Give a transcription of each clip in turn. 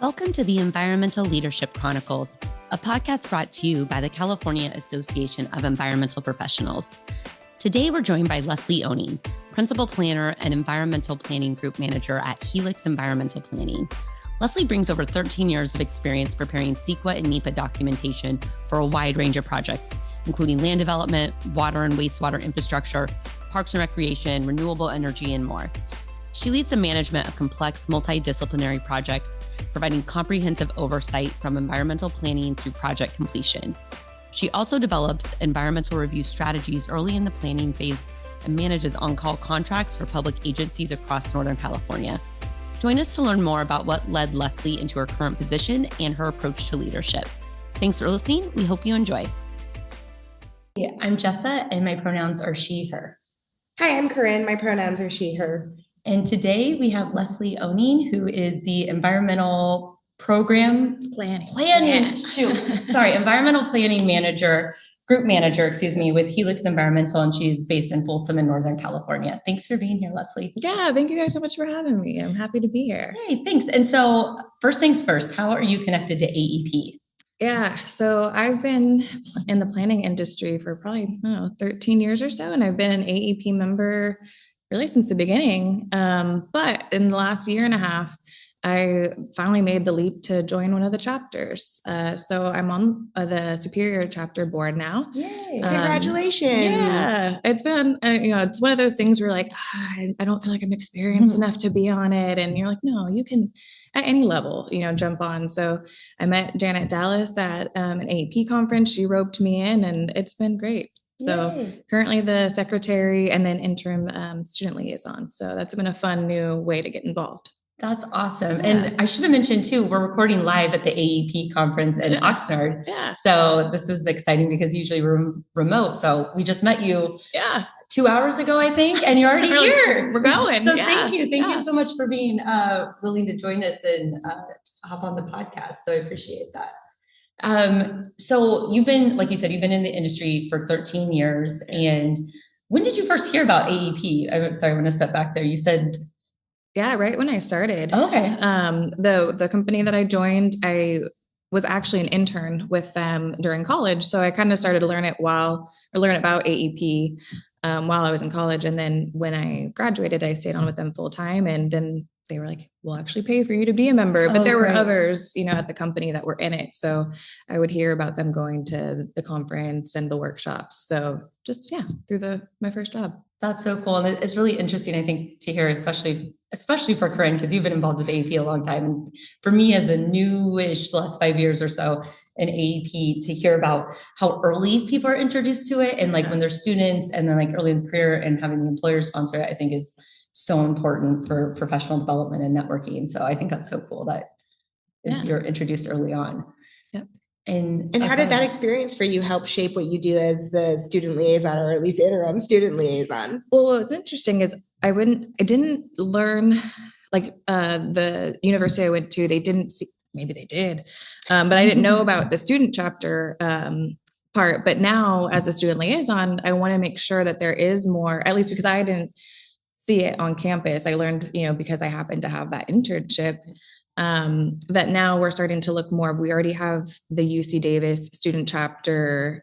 Welcome to the Environmental Leadership Chronicles, a podcast brought to you by the California Association of Environmental Professionals. Today, we're joined by Lesley Owning, Principal Planner and Environmental Planning Group Manager at Helix Environmental Planning. Lesley brings over 13 years of experience preparing CEQA and NEPA documentation for a wide range of projects, including land development, water and wastewater infrastructure, parks and recreation, renewable energy, and more. She leads the management of complex multidisciplinary projects, providing comprehensive oversight from environmental planning through project completion. She also develops environmental review strategies early in the planning phase and manages on-call contracts for public agencies across Northern California. Join us to learn more about what led Lesley into her current position and her approach to leadership. Thanks for listening. We hope you enjoy. I'm Jessa, and my pronouns are she, her. Hi, I'm Corinne. My pronouns are she, her. And today we have Lesley Owning, who is the environmental program environmental planning manager, group manager, with Helix Environmental, and she's based in Folsom in Northern California. Thanks for being here, Lesley. Yeah, thank you guys so much for having me. I'm happy to be here. Hey, thanks. And so first things first, how are you connected to AEP? Yeah, so I've been in the planning industry for probably 13 years or so, and I've been an AEP member really since the beginning. But in the last year and a half, I finally made the leap to join one of the chapters. So I'm on the Superior chapter board now. Yay! Congratulations. Yeah, it's been, it's one of those things where like, I don't feel like I'm experienced enough to be on it. And you're like, no, you can at any level, jump on. So I met Janet Dallas at an AEP conference. She roped me in and it's been great. So currently the secretary and then interim student liaison. So that's been a fun new way to get involved. That's awesome. Yeah. And I should have mentioned too, we're recording live at the AEP conference in Oxnard. Yeah. So this is exciting because usually we're remote. So we just met you 2 hours ago, I think, and you're already here. We're going. So thank you. Thank you so much for being willing to join us and hop on the podcast. So I appreciate that. So you've been, like you said, you've been in the industry for 13 years. And when did you first hear about AEP? I'm sorry, I want to step back there. You said... Yeah, right when I started. Okay. The company that I joined, I was actually an intern with them during college. So I kind of started to learn about AEP while I was in college. And then when I graduated, I stayed on with them full time. And then they were like, we'll actually pay for you to be a member. But there were others, at the company that were in it. So I would hear about them going to the conference and the workshops. So just, through my first job. That's so cool. And it's really interesting, I think, to hear, especially for Corinne, because you've been involved with AEP a long time. And for me, as a newish, last 5 years or so in AEP, to hear about how early people are introduced to it and like when they're students and then like early in the career and having the employer sponsor it, I think is so important for professional development and networking. So I think that's so cool that you're introduced early on. Yep. And how did that experience for you help shape what you do as the student liaison, or at least interim student liaison? Well, what's interesting is I didn't learn like the university I went to, they didn't see, maybe they did, but I didn't know about the student chapter part. But now as a student liaison, I want to make sure that there is more, at least because I didn't see it on campus. I learned, because I happened to have that internship, that now we're starting to look more. We already have the UC Davis student chapter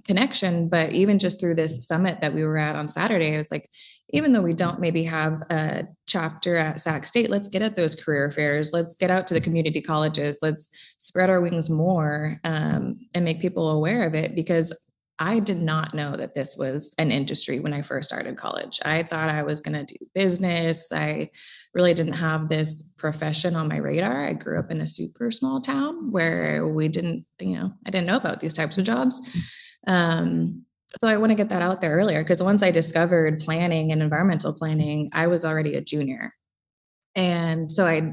connection, but even just through this summit that we were at on Saturday, I was like, even though we don't maybe have a chapter at Sac State, let's get at those career fairs. Let's get out to the community colleges. Let's spread our wings more and make people aware of it, because I did not know that this was an industry when I first started college. I thought I was going to do business. I really didn't have this profession on my radar. I grew up in a super small town where we didn't, I didn't know about these types of jobs. So I want to get that out there earlier, because once I discovered planning and environmental planning, I was already a junior. And so I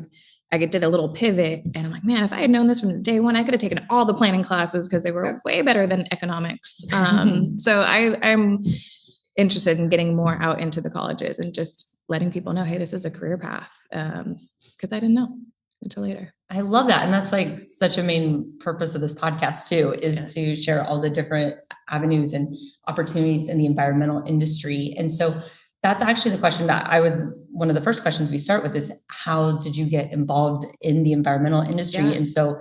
did a little pivot and I'm like, man, if I had known this from day one, I could have taken all the planning classes because they were way better than economics. So I'm interested in getting more out into the colleges and just letting people know, hey, this is a career path. Because I didn't know until later. I love that. And that's like such a main purpose of this podcast too, is to share all the different avenues and opportunities in the environmental industry. And so that's actually the question that one of the first questions we start with is, how did you get involved in the environmental industry? Yeah. And so,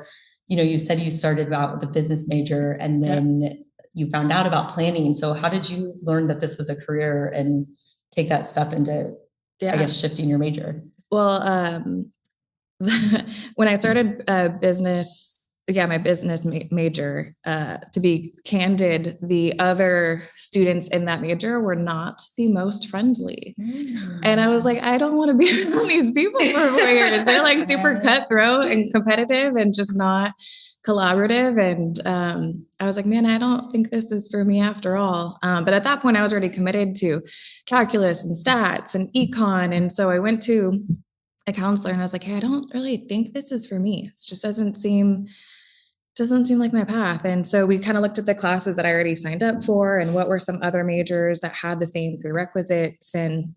you said you started out with a business major and then you found out about planning. So how did you learn that this was a career and take that step into, I guess, shifting your major? Well, when I started business, my business major, to be candid, the other students in that major were not the most friendly. And I was like, I don't want to be around these people for 4 years. They're like super cutthroat and competitive and just not collaborative. And I was like, man, I don't think this is for me after all. But at that point, I was already committed to calculus and stats and econ. And so I went to a counselor and I was like, hey, I don't really think this is for me. It just doesn't seem like my path. And so we kind of looked at the classes that I already signed up for and what were some other majors that had the same prerequisites. And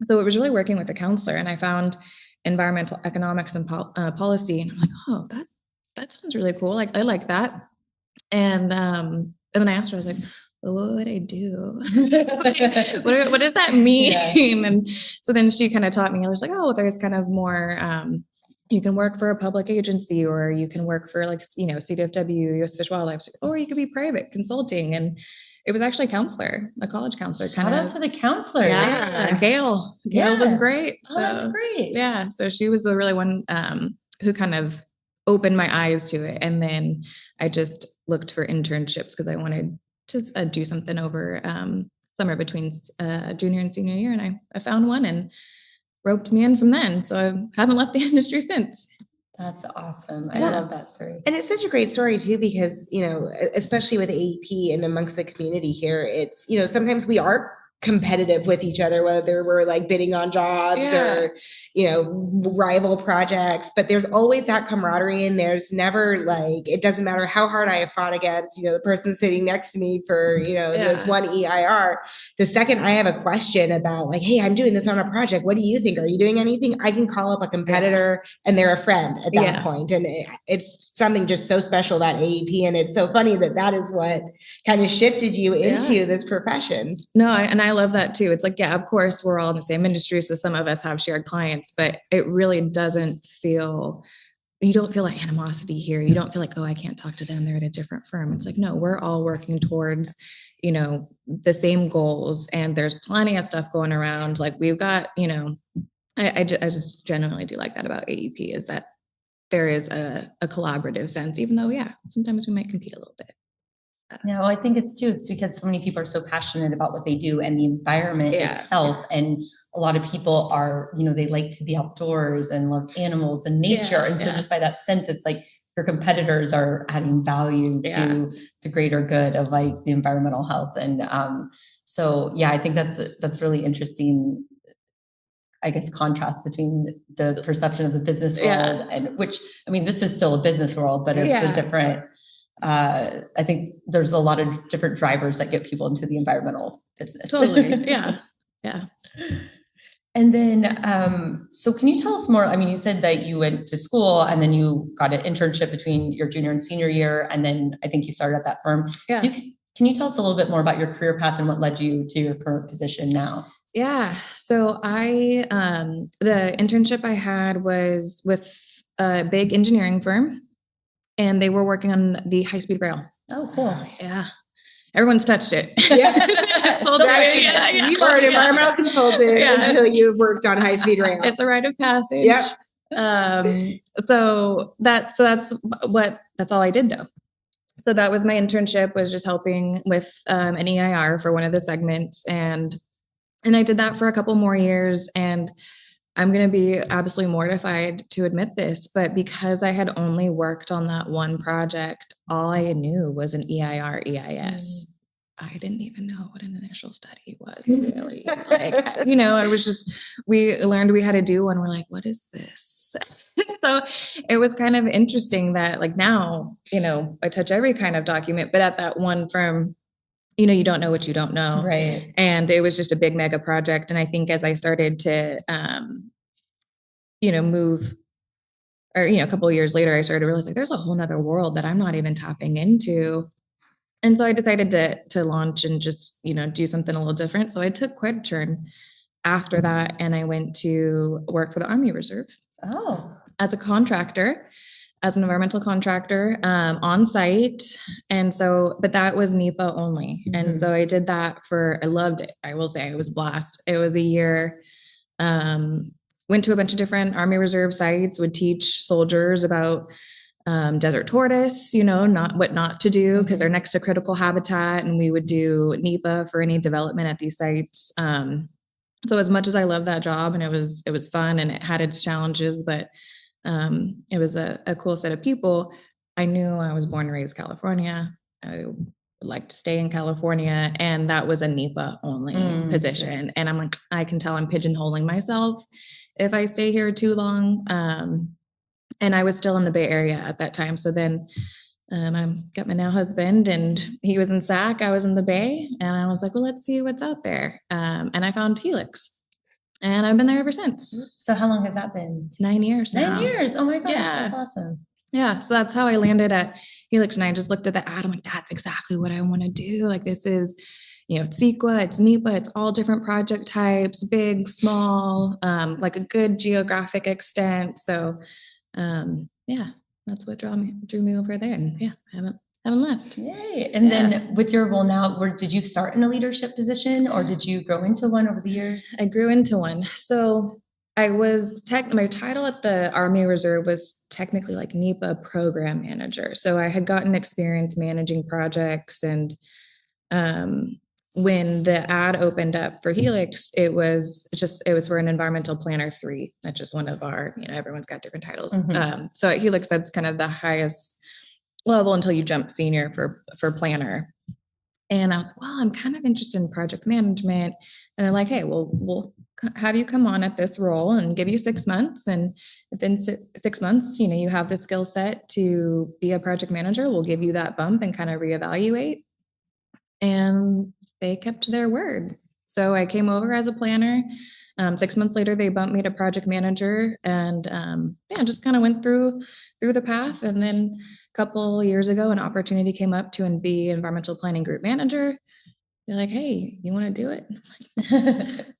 so it was really working with a counselor, and I found environmental economics and policy. And I'm like, oh, that sounds really cool. Like, I like that. And then I asked her, I was like, well, what would I do? what did that mean? Yeah. And so then she kind of taught me. I was like, oh, there's kind of more, you can work for a public agency, or you can work for CDFW, U.S. Fish and Wildlife, or you could be private consulting. And it was actually a college counselor. Shout out to the counselor. Yeah. Gail was great. Oh, that's great. Yeah. So she was the really one who kind of opened my eyes to it. And then I just looked for internships because I wanted to do something over summer between junior and senior year. And I found one and roped me in from then. So I haven't left the industry since. That's awesome. I love that story. And it's such a great story too, because, especially with AEP and amongst the community here, it's, sometimes we are competitive with each other, whether we're like bidding on jobs or, rival projects, but there's always that camaraderie, and there's never like, it doesn't matter how hard I have fought against, the person sitting next to me for, this one EIR. The second I have a question about like, hey, I'm doing this on a project, what do you think? Are you doing anything? I can call up a competitor and they're a friend at that point. And it's something just so special about AEP. And it's so funny that is what kind of shifted you into this profession. No, I love that too. It's like, of course we're all in the same industry. So some of us have shared clients, but it really doesn't feel, you don't feel like animosity here. You don't feel like, oh, I can't talk to them, they're at a different firm. It's like, no, we're all working towards, the same goals, and there's plenty of stuff going around. Like we've got, I just genuinely do like that about AEP, is that there is a collaborative sense, even though, sometimes we might compete a little bit. No, I think it's because so many people are so passionate about what they do and the environment itself. And a lot of people are, they like to be outdoors and love animals and nature. And so just by that sense, it's like your competitors are adding value to the greater good of like the environmental health. And I think that's really interesting, I guess, contrast between the perception of the business world and this is still a business world, but it's a different, I think there's a lot of different drivers that get people into the environmental business. Totally. Yeah. And then, so can you tell us more? I mean, you said that you went to school and then you got an internship between your junior and senior year. And then I think you started at that firm. Yeah. So can you tell us a little bit more about your career path and what led you to your current position now? Yeah. So the internship I had was with a big engineering firm, and they were working on the high-speed rail. Oh, cool. Yeah. Everyone's touched it. You are an environmental consultant until you've worked on high-speed rail. It's a rite of passage. Yep. So that's all I did though. So that was my internship, was just helping with an EIR for one of the segments. And I did that for a couple more years, and I'm going to be absolutely mortified to admit this, but because I had only worked on that one project, all I knew was an EIR, EIS. I didn't even know what an initial study was really. I was just, we learned we had to do one. We're like, what is this? So it was kind of interesting that like now, I touch every kind of document, but at that one firm, you don't know what you don't know. Right. And it was just a big mega project. And I think as I started to, move, or, a couple of years later, I started to realize like there's a whole nother world that I'm not even tapping into. And so I decided to launch and just, do something a little different. So I took quick turn after that, and I went to work for the Army Reserve. Oh, As a contractor, as an environmental contractor, on site. And so, but that was NEPA only. Mm-hmm. And so I did that I loved it. I will say it was blast. It was a year. Went to a bunch of different Army Reserve sites, would teach soldiers about desert tortoise, not what not to do because they're next to critical habitat. And we would do NEPA for any development at these sites. So as much as I loved that job and it was fun and it had its challenges, but it was a cool set of people. I knew I was born and raised California. I would like to stay in California. And that was a NEPA only position. And I'm like, I can tell I'm pigeonholing myself if I stay here too long. And I was still in the Bay Area at that time. So then I got my now husband and he was in SAC. I was in the Bay and I was like, well, let's see what's out there. And I found Helix. And I've been there ever since. So how long has that been? 9 years now. 9 years. Oh my gosh, Yeah. that's awesome. Yeah. So that's how I landed at Helix. And I just looked at the ad. I'm like, that's exactly what I want to do. Like this is, it's CEQA, it's NEPA, it's all different project types, big, small, like a good geographic extent. So yeah, that's what drew me over there. And yeah, I haven't left. Yay. And then with your role now, did you start in a leadership position or did you grow into one over the years? I grew into one. So I was my title at the Army Reserve was technically like NEPA program manager. So I had gotten experience managing projects. And when the ad opened up for Helix, it was for an environmental planner 3. That's just one of our, everyone's got different titles. Mm-hmm. So at Helix, that's kind of the highest level until you jump senior for planner. And I was like, well, I'm kind of interested in project management. And they're like, hey, we'll have you come on at this role and give you 6 months. And within 6 months, you have the skill set to be a project manager. We'll give you that bump and kind of reevaluate. And they kept their word. So I came over as a planner. 6 months later, they bumped me to project manager and just kind of went through the path. And then a couple years ago, an opportunity came up to be environmental planning group manager. They're like, hey, you want to do it?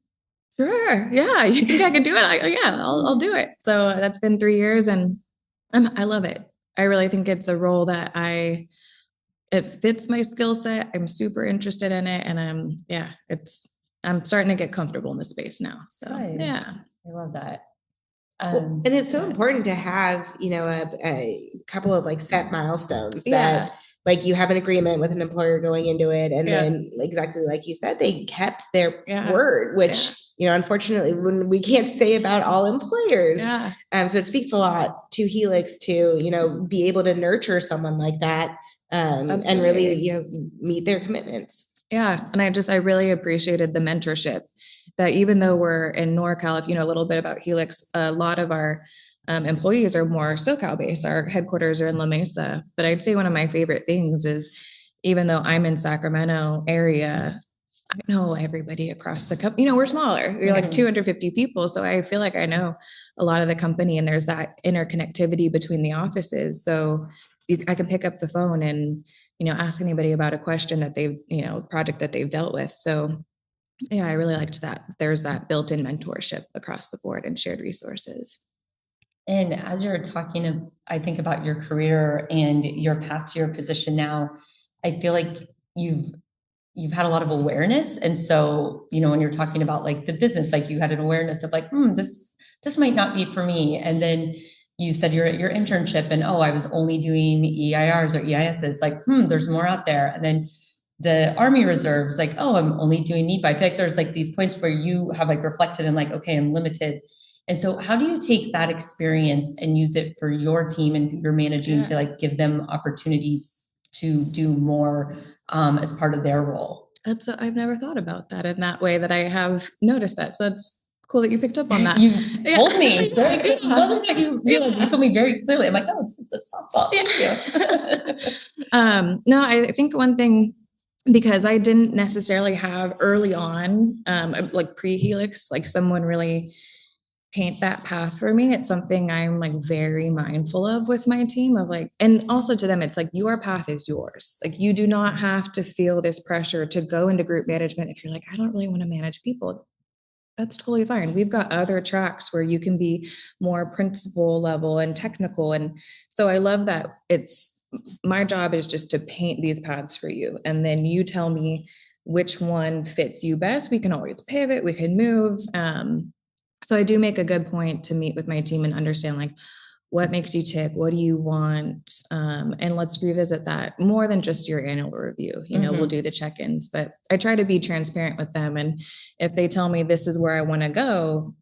Sure. Yeah. You think I could do it? I'll do it. So that's been 3 years and I love it. I really think it's a role that it fits my skill set. I'm super interested in it. And I'm starting to get comfortable in the space now. So yeah, I love that. And it's so important to have, a couple of like set milestones that like you have an agreement with an employer going into it. And then exactly like you said, they kept their word, which, unfortunately we can't say about all employers. Yeah. So it speaks a lot to Helix to, be able to nurture someone like that and really, meet their commitments. Yeah. And I really appreciated the mentorship that even though we're in NorCal, if you know a little bit about Helix, a lot of our employees are more SoCal based. Our headquarters are in La Mesa. But I'd say one of my favorite things is even though I'm in Sacramento area, I know everybody across the company. We're smaller. We're like 250 people. So I feel like I know a lot of the company and there's that interconnectivity between the offices. So I can pick up the phone and, ask anybody about a question that they've, project that they've dealt with. So yeah, I really liked that. There's that built-in mentorship across the board and shared resources. And as you're talking, I think about your career and your path to your position now, I feel like you've had a lot of awareness. And so, when you're talking about like the business, like you had an awareness of like, this might not be for me. And then you said you're at your internship and, I was only doing EIRs or EISs, like, there's more out there. And then the Army Reserves, like, I'm only doing NEPA. I feel like there's like these points where you have like reflected and like, okay, I'm limited. And so how do you take that experience and use it for your team and you're managing to like give them opportunities to do more as part of their role? I've never thought about that in that way that I have noticed that. So that's cool that you picked up on that. You told me. Whether or not you realized, you told me very clearly. I'm like, it's just a softball. No, I think one thing, because I didn't necessarily have early on, like pre-Helix, like someone really paint that path for me. It's something I'm like very mindful of with my team of like, and also to them, it's like your path is yours. Like you do not have to feel this pressure to go into group management if you're like, I don't really want to manage people. That's totally fine. We've got other tracks where you can be more principal level and technical. And so I love that my job is just to paint these paths for you. And then you tell me which one fits you best. We can always pivot, we can move. So I do make a good point to meet with my team and understand like, what makes you tick? What do you want? And let's revisit that more than just your annual review. We'll do the check-ins, but I try to be transparent with them. And if they tell me this is where I want to go,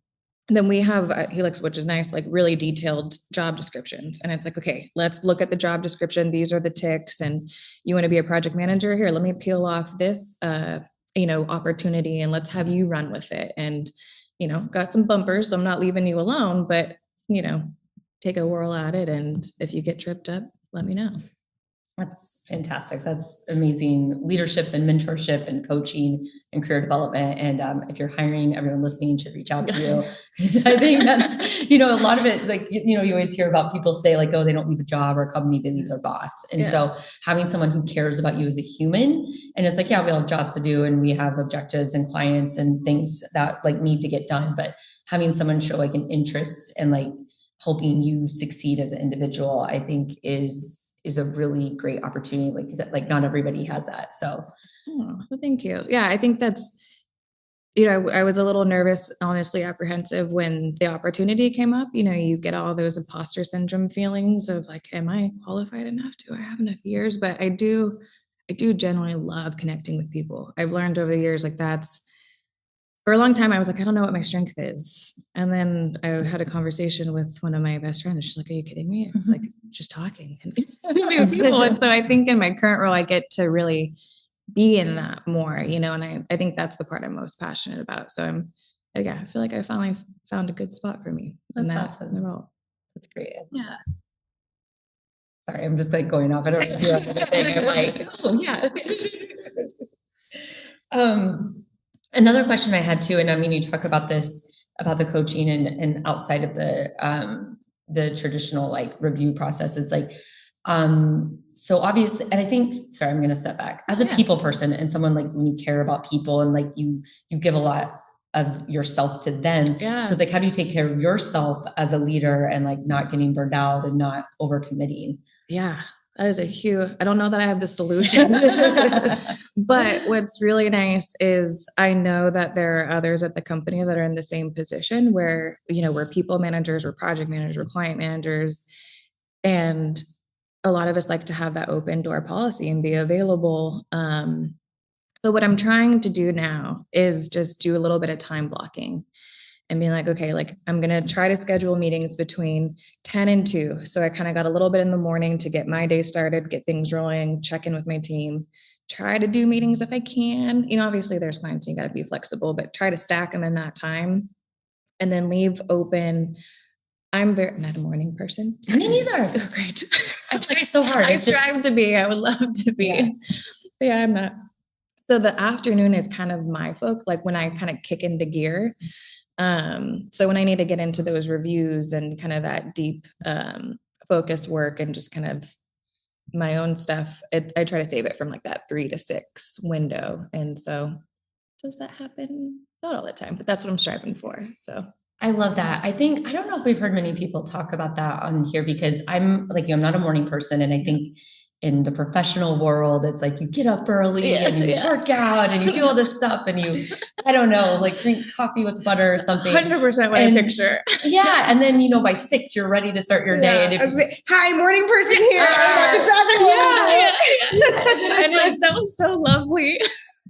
then we have at Helix, which is nice, like really detailed job descriptions. And it's like, okay, let's look at the job description. These are the ticks. And you want to be a project manager here. Let me peel off this, opportunity and let's have you run with it. And, got some bumpers. So I'm not leaving you alone, but, take a whirl at it. And if you get tripped up, let me know. That's fantastic. That's amazing leadership and mentorship and coaching and career development. And if you're hiring, everyone listening should reach out to you. Because I think that's, a lot of it, like, you always hear about people say like, oh, they don't leave a job or a company, they leave their boss. And so having someone who cares about you as a human, and it's like, yeah, we all have jobs to do and we have objectives and clients and things that like need to get done. But having someone show like an interest and like helping you succeed as an individual, I think is a really great opportunity. Like you said, like not everybody has that. So, well, thank you. Yeah, I think that's, I was a little nervous, honestly apprehensive when the opportunity came up. You get all those imposter syndrome feelings of like, am I qualified enough? Do I have enough years? But I do genuinely love connecting with people. I've learned over the years, like for a long time, I was like, I don't know what my strength is. And then I had a conversation with one of my best friends. She's like, are you kidding me? It's like just talking and with people. And so I think in my current role, I get to really be in that more, and I think that's the part I'm most passionate about. So I feel like I finally found a good spot for me. That's awesome. In the role. That's great. Yeah. Sorry, I'm just like going off. I don't know if you have anything. I'm like, oh yeah. Another question I had too, and I mean, you talk about this, about the coaching and outside of the traditional like review process. It's like, so obviously, and I think, sorry, I'm going to step back as a people person and someone like when you care about people and like you give a lot of yourself to them. Yeah. So like, how do you take care of yourself as a leader and like not getting burned out and not overcommitting? Yeah. That is I don't know that I have the solution, but what's really nice is I know that there are others at the company that are in the same position where, we're people managers, we're project managers, we're client managers. And a lot of us like to have that open door policy and be available. So what I'm trying to do now is just do a little bit of time blocking. And being like, okay, like I'm going to try to schedule meetings between 10 and 2. So I kind of got a little bit in the morning to get my day started, get things rolling, check in with my team, try to do meetings if I can. Obviously there's clients, you got to be flexible, but try to stack them in that time and then leave open. I'm not a morning person. Me neither. Oh, great. I try so hard. I strive to be. I would love to be. Yeah. But yeah, I'm not. So the afternoon is kind of my focus, like when I kind of kick into gear. So when I need to get into those reviews and kind of that deep focus work and just kind of my own stuff, I try to save it from like that 3 to 6 window. And so does that happen? Not all the time, but that's what I'm striving for. So I love that. I don't know if we've heard many people talk about that on here because I'm like, I'm not a morning person. And I think in the professional world, it's like you get up early and you work out and you do all this stuff and you, I don't know, like drink coffee with butter or something. 100% what I picture. Yeah. And then, by 6, you're ready to start your day. And hi, morning person here. And it sounds so lovely.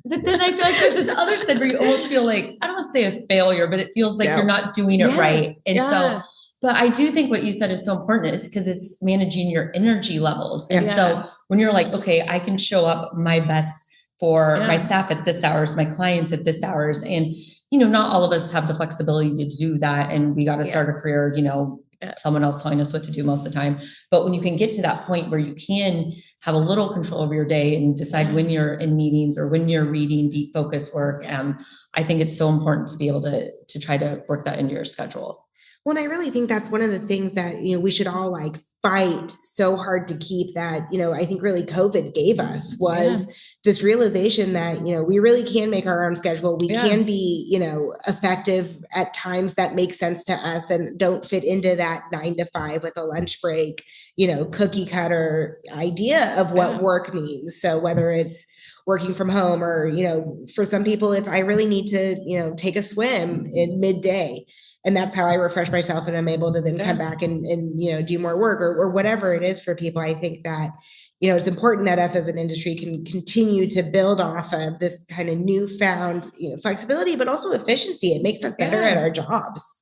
But then I feel like there's this other side where you almost feel like, I don't want to say a failure, but it feels like you're not doing it right. And so, but I do think what you said is so important is because it's managing your energy levels. And so when you're like, okay, I can show up my best for my staff at this hours, my clients at this hours. And, not all of us have the flexibility to do that. And we got to start a career, someone else telling us what to do most of the time. But when you can get to that point where you can have a little control over your day and decide when you're in meetings or when you're reading deep focus work, I think it's so important to be able to try to work that into your schedule. Well, and I really think that's one of the things that, we should all like fight so hard to keep that, I think really COVID gave us was this realization that, we really can make our own schedule. We can be, effective at times that make sense to us and don't fit into that 9 to 5 with a lunch break, cookie cutter idea of what work means. So whether it's working from home or, for some people, it's, I really need to, take a swim in midday. And that's how I refresh myself and I'm able to then come back and do more work or whatever it is for people. I think that, it's important that us as an industry can continue to build off of this kind of newfound, flexibility, but also efficiency. It makes us better at our jobs.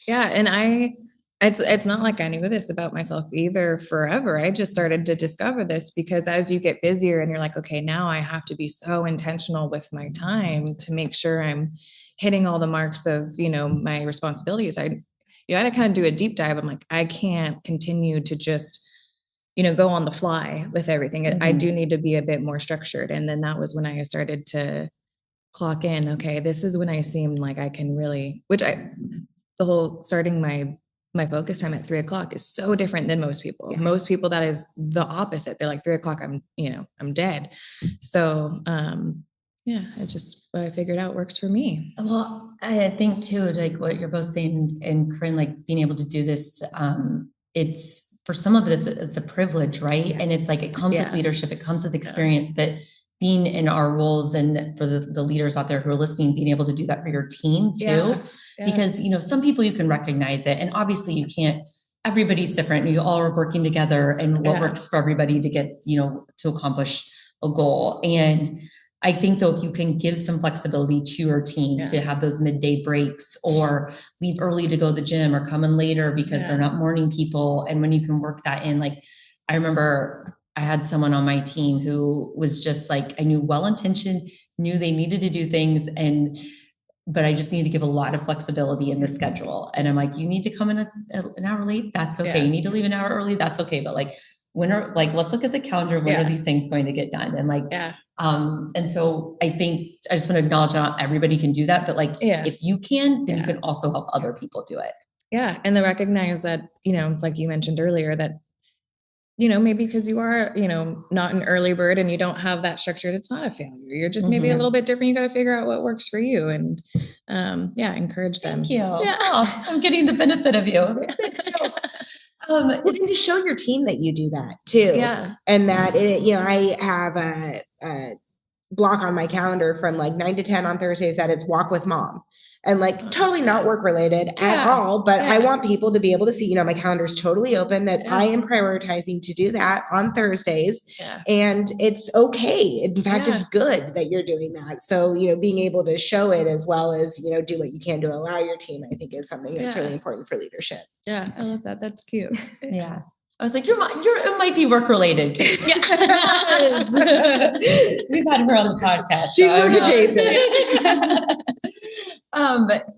Yeah. And it's not like I knew this about myself either forever. I just started to discover this because as you get busier and you're like, okay, now I have to be so intentional with my time to make sure I'm hitting all the marks of, my responsibilities. I had to kind of do a deep dive. I'm like, I can't continue to just, go on the fly with everything. I do need to be a bit more structured. And then that was when I started to clock in. Okay, this is when I seemed like I can really, the whole starting my focus time at 3:00 is so different than most people. Yeah. Most people, that is the opposite. They're like 3:00, I'm dead. So, it's just what I figured out works for me. Well, I think too, like what you're both saying and Corinne, like being able to do this, it's for some of this, it's a privilege, right? And it's like, it comes with leadership, it comes with experience, but being in our roles and for the leaders out there who are listening, being able to do that for your team too, because, some people you can recognize it and obviously you can't, everybody's different. You all are working together and what works for everybody to get, to accomplish a goal. And I think though, if you can give some flexibility to your team to have those midday breaks or leave early to go to the gym or come in later because they're not morning people. And when you can work that in, like, I remember I had someone on my team who was just like, I knew well-intentioned, knew they needed to do things but I just need to give a lot of flexibility in the schedule. And I'm like, you need to come in an hour late. That's okay. You need to leave an hour early. That's okay. But like, let's look at the calendar. When are these things going to get done? And like, and so I think I just want to acknowledge not everybody can do that, but like, if you can, then you can also help other people do it. Yeah. And to recognize that, like you mentioned earlier, that, maybe because you are, not an early bird and you don't have that structured, it's not a failure. You're just maybe a little bit different. You got to figure out what works for you and, encourage them. Thank you. Yeah. Oh, I'm getting the benefit of you. Well, then to show your team that you do that too. Yeah. And that I have a block on my calendar from like 9 to 10 on Thursdays that it's walk with mom. And like totally not work related at all, but I want people to be able to see, my calendar's totally open, that I am prioritizing to do that on Thursdays. And it's okay. In fact, it's good that you're doing that. So, being able to show it as well as, do what you can to allow your team, I think is something that's really important for leadership. Yeah. I love that. That's cute. Yeah. I was like, it might be work related. We've had her on the podcast. She's work adjacent.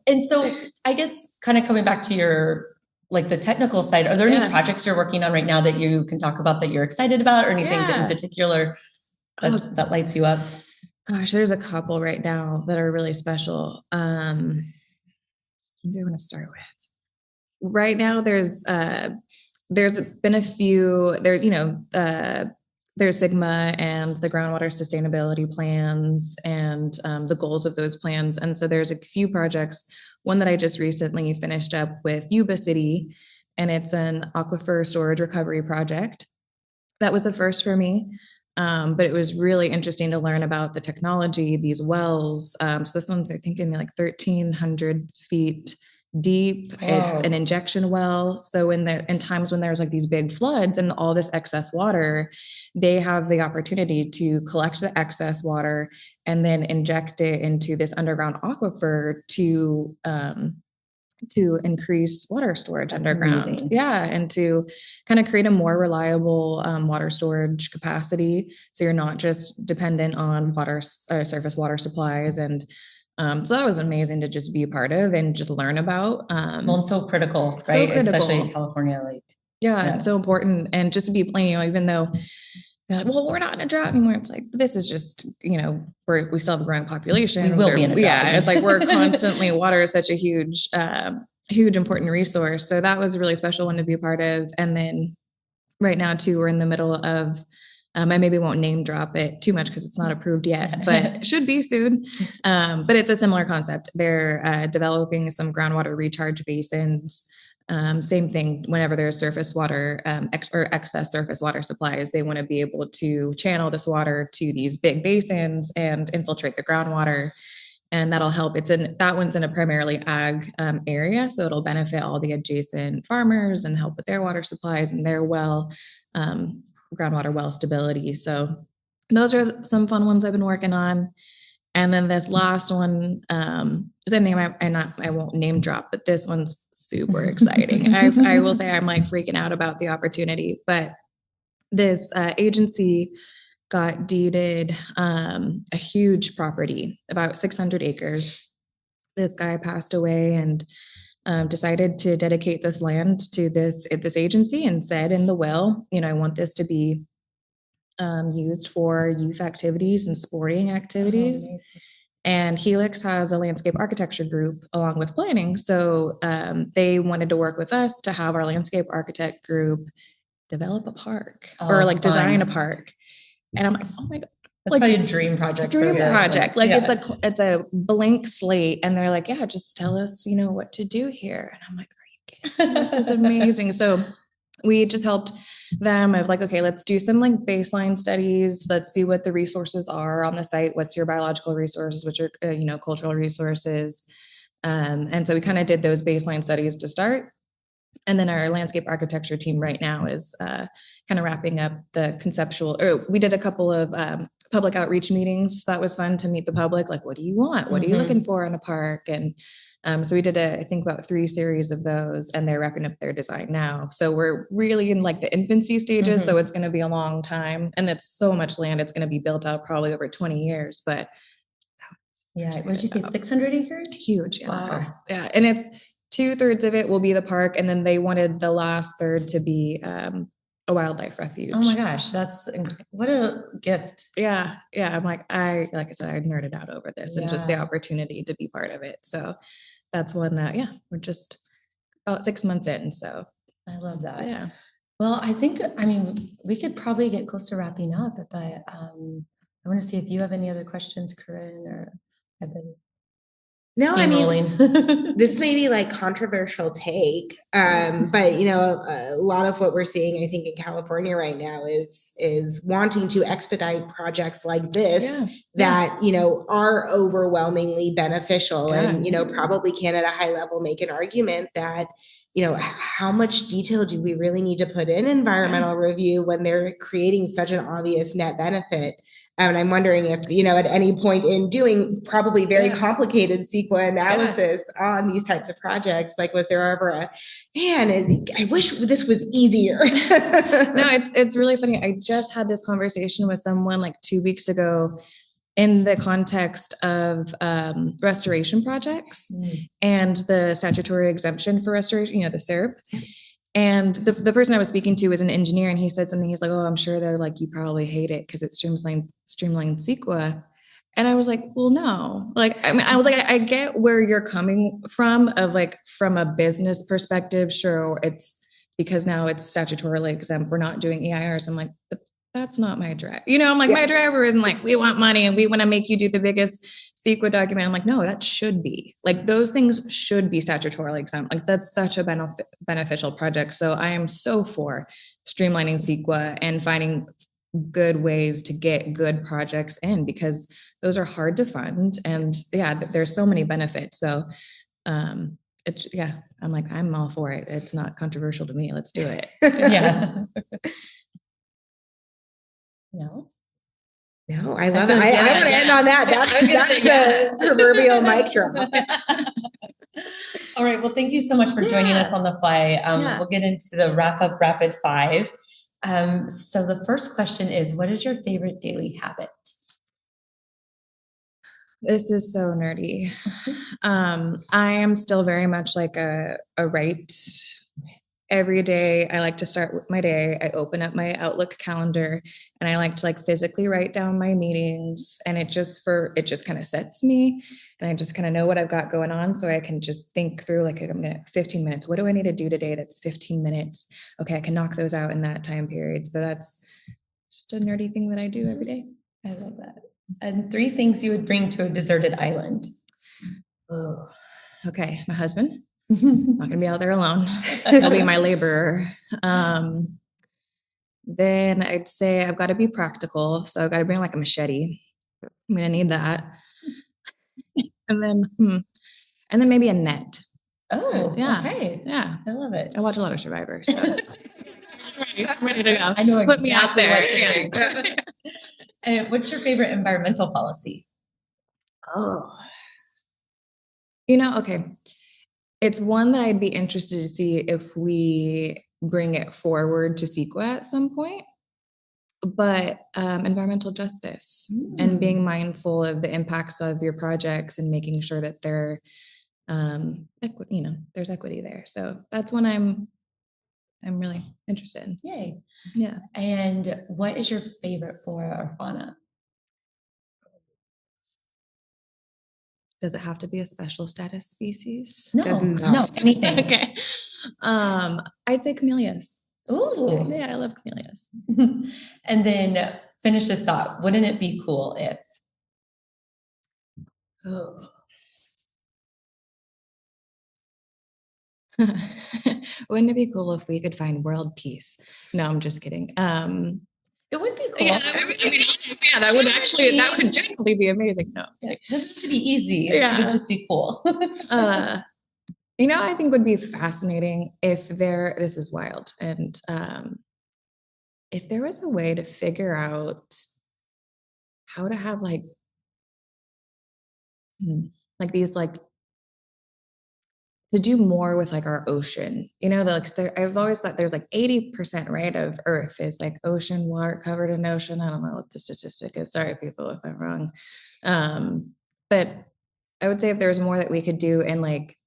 And so I guess kind of coming back to your, like the technical side, are there any projects you're working on right now that you can talk about that you're excited about or anything that in particular that lights you up? Gosh, there's a couple right now that are really special. What do I want to start with? Right now, there's been a few, there's CEQA and the groundwater sustainability plans and the goals of those plans. And so there's a few projects, one that I just recently finished up with Yuba City, and it's an aquifer storage recovery project. That was a first for me, but it was really interesting to learn about the technology, these wells. So this one's, I think, in like 1,300 feet deep. It's an injection well. So in times when there's like these big floods and all this excess water, they have the opportunity to collect the excess water and then inject it into this underground aquifer to increase water storage. That's underground. Amazing. Yeah. And to kind of create a more reliable water storage capacity. So you're not just dependent on surface water supplies. And so that was amazing to just be a part of and just learn about. Well, it's so critical, right? So critical. Especially in California, Yeah, it's so important. And just to be plain, even though we're not in a drought anymore. It's like, this is just, we still have a growing population. We will be in a drought. Yeah. It's like, we're constantly, water is such a huge huge important resource. So that was a really special one to be a part of. And then right now too, we're in the middle of, I maybe won't name drop it too much because it's not approved yet, but should be soon. But it's a similar concept. They're developing some groundwater recharge basins. Same thing, whenever there's surface water or excess surface water supplies, they want to be able to channel this water to these big basins and infiltrate the groundwater. And that'll help. That one's in a primarily ag area, so it'll benefit all the adjacent farmers and help with their water supplies and their groundwater well stability. So those are some fun ones I've been working on. And then this last one, same thing. I won't name drop, but this one's super exciting. I will say I'm like freaking out about the opportunity. But this agency got deeded a huge property, about 600 acres. This guy passed away and decided to dedicate this land to this agency and said in the will, I want this to be used for youth activities and sporting activities. Oh, and Helix has a landscape architecture group along with planning. So they wanted to work with us to have our landscape architect group develop a park or like design a park. And I'm like, oh my God. That's like a dream project. Like it's a blank slate. And they're like, yeah, just tell us, what to do here. And I'm like, are you kidding? This is amazing. So we just helped them of like, okay, let's do some like baseline studies. Let's see what the resources are on the site. What's your biological resources, which are, cultural resources. And so we kind of did those baseline studies to start. And then our landscape architecture team right now is kind of wrapping up the conceptual, we did a couple of public outreach meetings. That was fun to meet the public. Like, what do you want? What are you looking for in a park? And so we did I think about 3 series of those, and they're wrapping up their design now. So we're really in like the infancy stages, though it's going to be a long time. And it's so much land. It's going to be built out probably over 20 years, but. Yeah. What did you say? 600 acres? Huge. Yeah. Wow. Yeah. And it's 2/3 of it will be the park. And then they wanted the last third to be a wildlife refuge. Oh my gosh. What a gift. Yeah. Yeah. I'm like I said, I nerded out over this and just the opportunity to be part of it. So that's one that, we're just about 6 months in. So I love that. Yeah. Well, we could probably get close to wrapping up, but I want to see if you have any other questions, Corinne, or I've been No, this may be like controversial take, but a lot of what we're seeing, I think, in California right now is wanting to expedite projects like this that are overwhelmingly beneficial, and probably can at a high level make an argument that how much detail do we really need to put in environmental review when they're creating such an obvious net benefit. And I'm wondering if, at any point in doing probably very complicated CEQA analysis on these types of projects, like, was there ever I wish this was easier. No, it's really funny. I just had this conversation with someone like 2 weeks ago in the context of restoration projects and the statutory exemption for restoration, the SERP. And the person I was speaking to was an engineer, and he said something. He's like, "Oh, I'm sure they're like, you probably hate it because it streamlined CEQA." And I was like, "Well, no." I was like, I get where you're coming from, of like from a business perspective. Sure, it's because now it's statutorily exempt. We're not doing EIRs. I'm like, but that's not my drive. I'm like, my driver isn't like, we want money and we want to make you do the biggest CEQA document. I'm like, no, that should be like, those things should be statutorily exempt. Like, that's such a beneficial project. So I am so for streamlining CEQA and finding good ways to get good projects in, because those are hard to fund. And there's so many benefits. So I'm like, I'm all for it. It's not controversial to me. Let's do it. No, I love it. I want to end on that. That's the proverbial mic drop. All right. Well, thank you so much for joining us on the fly. We'll get into the wrap up rapid 5. So the first question is, what is your favorite daily habit? This is so nerdy. I am still very much like a right every day I like to start my day. I open up my Outlook calendar and I like to like physically write down my meetings, and it just kind of sets me, and I just kind of know what I've got going on. So I can just think through like, I'm going to 15 minutes. What do I need to do today? That's 15 minutes. Okay. I can knock those out in that time period. So that's just a nerdy thing that I do every day. I love that. And 3 things you would bring to a deserted island. Oh, okay. My husband. I'm not gonna be out there alone. He'll be my laborer. Then I'd say I've got to be practical. So I've got to bring like a machete. I'm gonna need that. And then maybe a net. Oh, yeah. Okay. Yeah. I love it. I watch a lot of Survivor. So I'm ready to go. I know Put me out there. What to do. And what's your favorite environmental policy? Oh. Okay. It's one that I'd be interested to see if we bring it forward to CEQA at some point. But environmental justice and being mindful of the impacts of your projects and making sure that they're, there's equity there. So that's one I'm really interested in. Yay. Yeah. And what is your favorite flora or fauna? Does it have to be a special status species? No, anything. Okay. I'd say camellias. Ooh. Yeah, I love camellias. And then finish this thought. Wouldn't it be cool if? Oh. Wouldn't it be cool if we could find world peace? No, I'm just kidding. It would be cool. Yeah, that would genuinely be amazing. No, it doesn't have to be easy. Yeah. It would just be cool. I think would be fascinating if this is wild. And if there was a way to figure out how to have like these like to do more with like our ocean, I've always thought there's like 80%, right, of Earth is like ocean, water covered in ocean. I don't know what the statistic is. Sorry, people, if I'm wrong. But I would say if there was more that we could do, and like,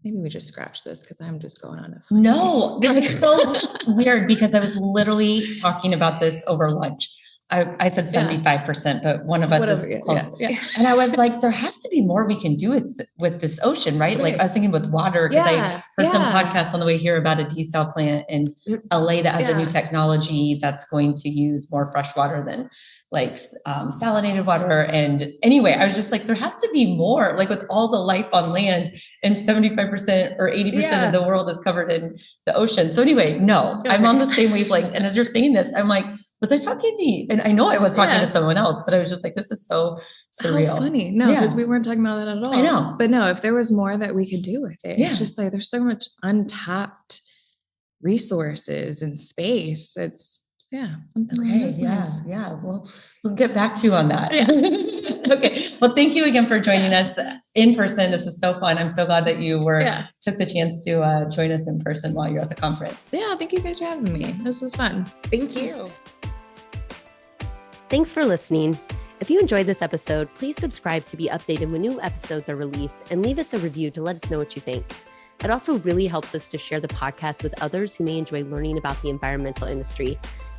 maybe we just scratch this because I'm just going on. No, it's so weird because I was literally talking about this over lunch. I said 75%, but one of us is close. Yeah. And I was like, there has to be more we can do with this ocean, right? Like I was thinking with water, because I heard some podcasts on the way here about a desal plant in LA that has a new technology that's going to use more fresh water than like salinated water. And anyway, I was just like, there has to be more, like with all the life on land, and 75% or 80% of the world is covered in the ocean. So anyway, no, I'm on the same wavelength. And as you're saying this, I'm like, was I talking to you? And I know I was talking to someone else, but I was just like, this is so surreal. How funny. No, because we weren't talking about that at all. I know. But no, if there was more that we could do with it, it's just like, there's so much untapped resources and space. It's something along those lines. Yeah. We'll get back to you on that. Okay. Well, thank you again for joining us in person. This was so fun. I'm so glad that you took the chance to join us in person while you're at the conference. Yeah. Thank you guys for having me. This was fun. Thank you. Thanks for listening. If you enjoyed this episode, please subscribe to be updated when new episodes are released, and leave us a review to let us know what you think. It also really helps us to share the podcast with others who may enjoy learning about the environmental industry.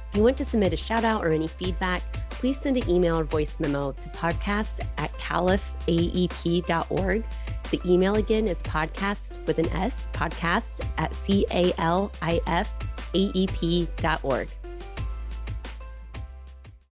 If you want to submit a shout out or any feedback, please send an email or voice memo to podcast@califaep.org. The email again is podcast@califaep.org.